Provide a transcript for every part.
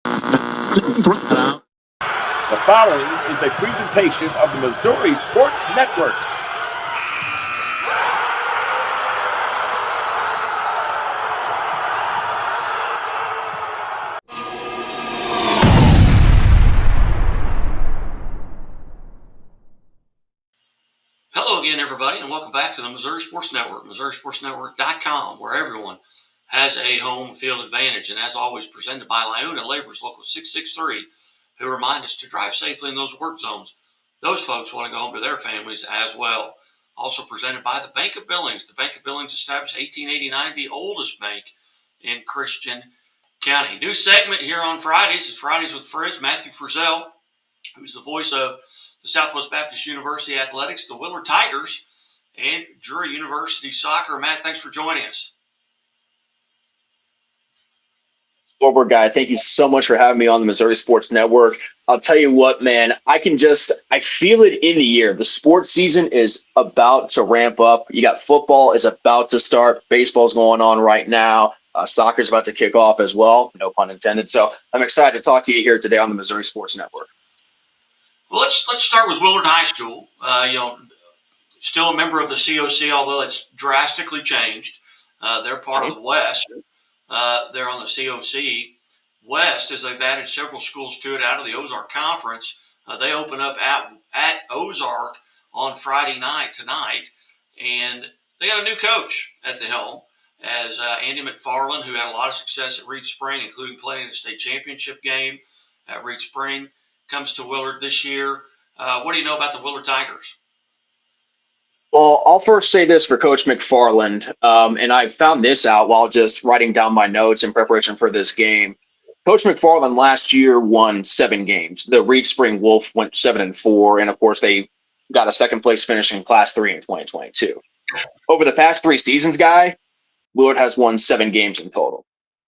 The following is a presentation of the Missouri Sports Network. Hello again, everybody, and welcome back to the Missouri Sports Network, MissouriSportsNetwork.com, where everyone has a home field advantage. And as always, presented by Liona Labor's Local 663, who remind us to drive safely in those work zones. Those folks want to go home to their families as well. Also presented by the Bank of Billings. The Bank of Billings established 1889, the oldest bank in Christian County. New segment here on Fridays. It's Fridays with Frizz, Matthew Frizzell, who's the voice of the Southwest Baptist University Athletics, the Willard Tigers, and Drury University Soccer. Matt, thanks for joining us. Scoreboard guy, thank you so much for having me on the Missouri Sports Network. I'll tell you what, man, I feel it in the air. The sports season is about to ramp up. You got football is about to start. Baseball's going on right now. Soccer's about to kick off as well. No pun intended. So I'm excited to talk to you here today on the Missouri Sports Network. Well, let's start with Willard High School. Still a member of the COC, although it's drastically changed. They're part of the West. They're on the COC West, as they've added several schools to it out of the Ozark Conference. They open up at Ozark on Friday night tonight, and they got a new coach at the helm, as Andy McFarland, who had a lot of success at Reed Spring, including playing in the state championship game at Reed Spring, comes to Willard this year. What do you know about the Willard Tigers? Well, I'll first say this for Coach McFarland, and I found this out while just writing down my notes in preparation for this game. Coach McFarland last year won 7 games. The Reed Spring Wolf went 7-4, and of course they got a second place finish in Class 3 in 2022. Over the past 3 seasons, Willard has won 7 games in total.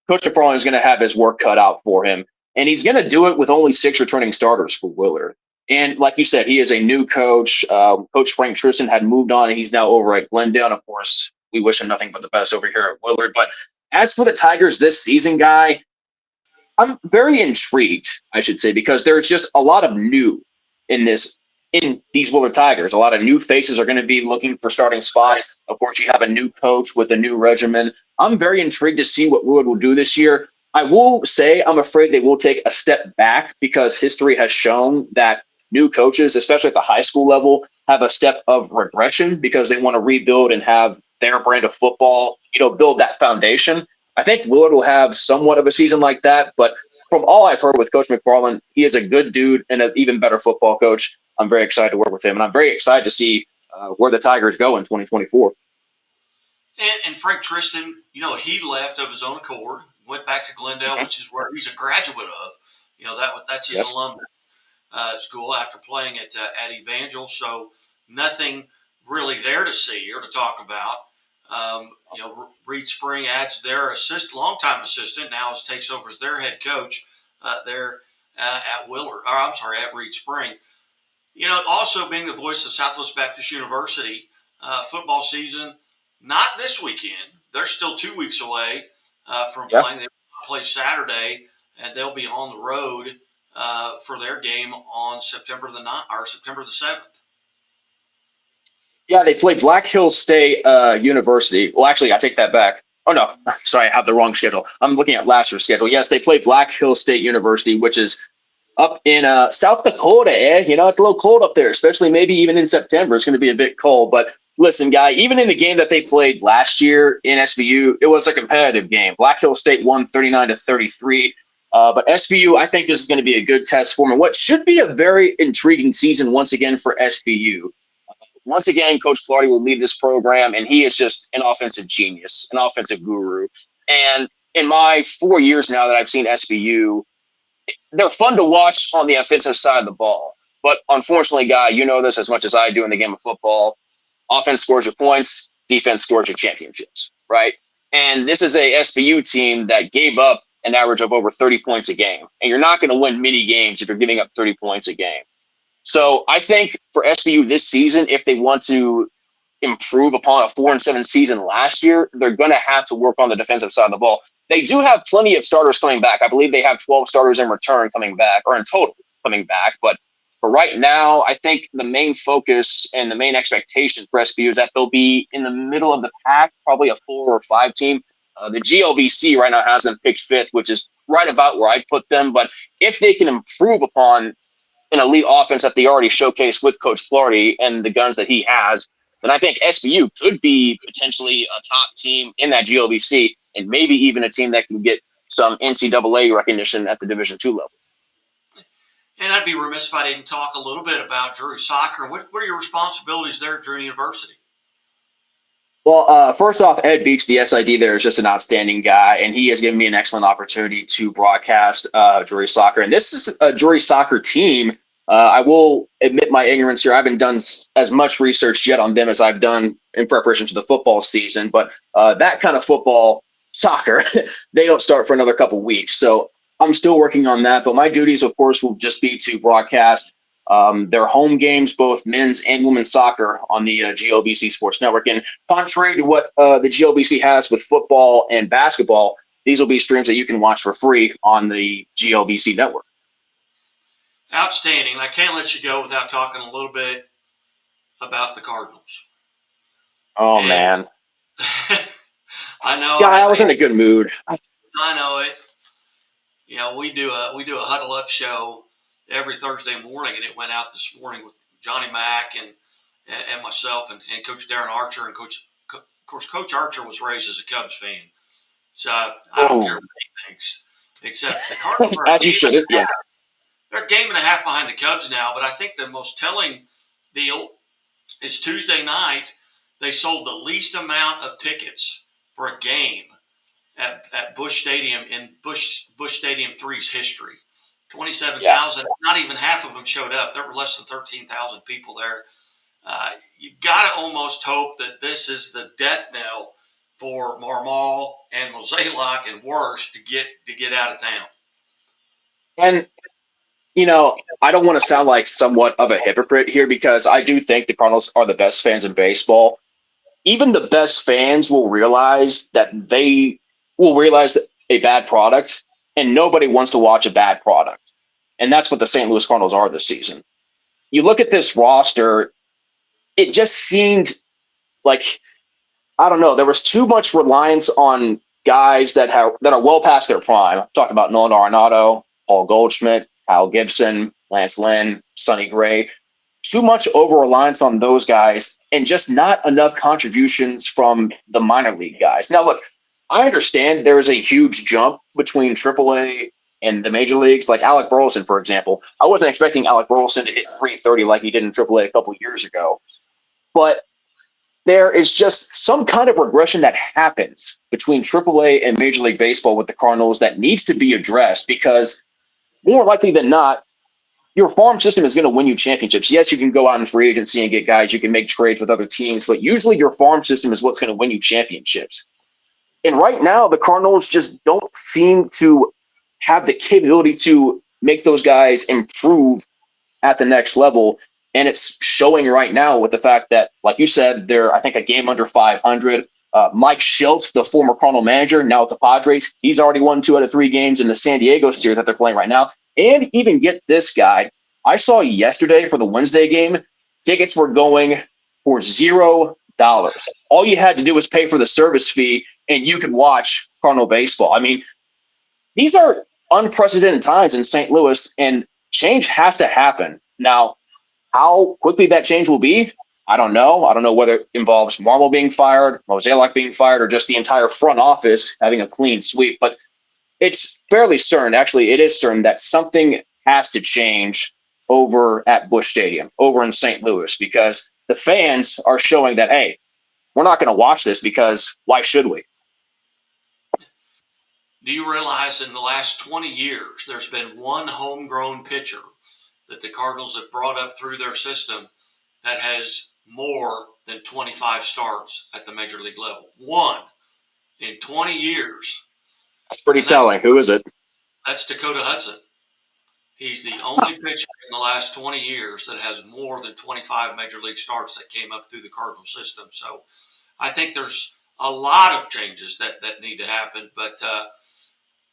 Coach McFarland is going to have his work cut out for him, and he's going to do it with only 6 returning starters for Willard. And like you said, he is a new coach. Coach Frank Tristan had moved on, and he's now over at Glendale. And of course, we wish him nothing but the best over here at Willard. But as for the Tigers this season, I'm very intrigued, I should say, because there's just a lot of new in these Willard Tigers. A lot of new faces are going to be looking for starting spots. Of course, you have a new coach with a new regimen. I'm very intrigued to see what Willard will do this year. I will say I'm afraid they will take a step back because history has shown that new coaches, especially at the high school level, have a step of regression because they want to rebuild and have their brand of football, build that foundation. I think Willard will have somewhat of a season like that, but from all I've heard with Coach McFarland, he is a good dude and an even better football coach. I'm very excited to work with him, and I'm very excited to see where the Tigers go in 2024. And Frank Tristan, he left of his own accord, went back to Glendale, which is where he's a graduate of. That's his alumni school after playing at Evangel. So nothing really there to see or to talk about. Reed Spring adds their longtime assistant, now takes over as their head coach there at Reed Spring. Also being the voice of Southwest Baptist University, football season, not this weekend. They're still 2 weeks away from playing. They play Saturday, and they'll be on the road for their game on September the 9th or September the 7th. Yeah, they played Black Hills State University. Well, actually, I take that back. Oh, no. Sorry, I have the wrong schedule. I'm looking at last year's schedule. Yes, they played Black Hills State University, which is up in South Dakota. It's a little cold up there, especially maybe even in September. It's going to be a bit cold. But listen, even in the game that they played last year in SVU, it was a competitive game. Black Hills State won 39-33. But SVU, I think this is going to be a good test for them. What should be a very intriguing season once again for SVU. Once again, Coach Clardy will lead this program, and he is just an offensive genius, an offensive guru. And in my 4 years now that I've seen SVU, they're fun to watch on the offensive side of the ball. But unfortunately, you know this as much as I do in the game of football. Offense scores your points, defense scores your championships, right? And this is a SVU team that gave up an average of over 30 points a game. And you're not going to win many games if you're giving up 30 points a game. So I think for SVU this season, if they want to improve upon a 4-7 season last year, they're going to have to work on the defensive side of the ball. They do have plenty of starters coming back. I believe they have 12 starters in return coming back, or in total coming back. But for right now, I think the main focus and the main expectation for SBU is that they'll be in the middle of the pack, probably a 4 or 5 team. The GLVC right now has them picked 5th, which is right about where I'd put them. But if they can improve upon an elite offense that they already showcased with Coach Clardy and the guns that he has, then I think SBU could be potentially a top team in that GLVC and maybe even a team that can get some NCAA recognition at the Division II level. And I'd be remiss if I didn't talk a little bit about Drury Soccer. What are your responsibilities there at Drury University? Well, first off, Ed Beach, the SID there, is just an outstanding guy, and he has given me an excellent opportunity to broadcast Drury Soccer. And this is a Drury Soccer team. I will admit my ignorance here. I haven't done as much research yet on them as I've done in preparation for the football season. But that kind of football, soccer, they don't start for another couple weeks. So I'm still working on that. But my duties, of course, will just be to broadcast their home games, both men's and women's soccer, on the GLBC Sports Network. And contrary to what the GLBC has with football and basketball, these will be streams that you can watch for free on the GLBC network. Outstanding. I can't let you go without talking a little bit about the Cardinals. Oh, and, man. I know. Yeah, I was in a good mood. I know it. You know, we do a huddle up show every Thursday morning, and it went out this morning with Johnny Mack and myself and Coach Darren Archer. And of course, Coach Archer was raised as a Cubs fan. So I don't care what he thinks, except the Cardinals are as you should, yeah. They're a game and a half behind the Cubs now, but I think the most telling deal is Tuesday night, they sold the least amount of tickets for a game at Busch Stadium in Busch Stadium 3's history. 27,000, yeah. Not even half of them showed up. There were less than 13,000 people there. You got to almost hope that this is the death knell for Marmal and Mozeliak and Worst to get out of town. And, you know, I don't want to sound like somewhat of a hypocrite here, because I do think the Cardinals are the best fans in baseball. Even the best fans will realize that they will realize a bad product, and nobody wants to watch a bad product. And that's what the St. Louis Cardinals are this season. You look at this roster, it just seemed like, I don't know, there was too much reliance on guys that are well past their prime. I'm talking about Nolan Arenado, Paul Goldschmidt, Kyle Gibson, Lance Lynn, Sonny Gray. Too much over-reliance on those guys and just not enough contributions from the minor league guys. Now, look, I understand there is a huge jump between AAA and the major leagues, like Alec Burleson, for example. I wasn't expecting Alec Burleson to hit 330 like he did in AAA a couple years ago. But there is just some kind of regression that happens between AAA and Major League Baseball with the Cardinals that needs to be addressed, because more likely than not, your farm system is going to win you championships. Yes, you can go out in free agency and get guys. You can make trades with other teams, but usually your farm system is what's going to win you championships. And right now, the Cardinals just don't seem to have the capability to make those guys improve at the next level. And it's showing right now with the fact that, like you said, they're, I think, a game under 500. Mike Shildt, the former Cardinal manager, now with the Padres, he's already won 2 out of 3 games in the San Diego series that they're playing right now. And even get this guy, I saw yesterday for the Wednesday game, tickets were going for $0. All you had to do was pay for the service fee, and you could watch Cardinal baseball. I mean, these are unprecedented times in St. Louis, and change has to happen. Now, how quickly that change will be, I don't know. I don't know whether it involves Marmol being fired, Mozeliak being fired, or just the entire front office having a clean sweep. But it's fairly certain, actually, it is certain that something has to change over at Busch Stadium, over in St. Louis, because the fans are showing that, hey, we're not going to watch this, because why should we? Do you realize in the last 20 years, there's been one homegrown pitcher that the Cardinals have brought up through their system that has more than 25 starts at the major league level? One in 20 years. That's pretty telling. Who is it? That's Dakota Hudson. He's the only pitcher in in the last 20 years that has more than 25 major league starts that came up through the Cardinal system. So I think there's a lot of changes that need to happen. But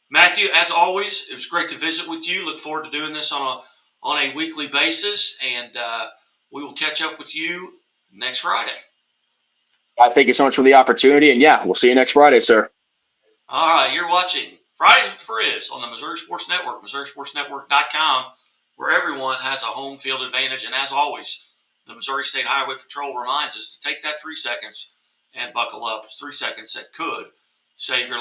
Matthew, as always, it was great to visit with you. Look forward to doing this on a weekly basis, and we will catch up with you next Friday. I thank you so much for the opportunity, and yeah, we'll see you next Friday, sir. All right, you're watching Fridays with Frizz on the Missouri Sports Network, MissouriSportsNetwork.com, where everyone has a home field advantage. And as always, the Missouri State Highway Patrol reminds us to take that 3 seconds and buckle up. It's 3 seconds that could save your life.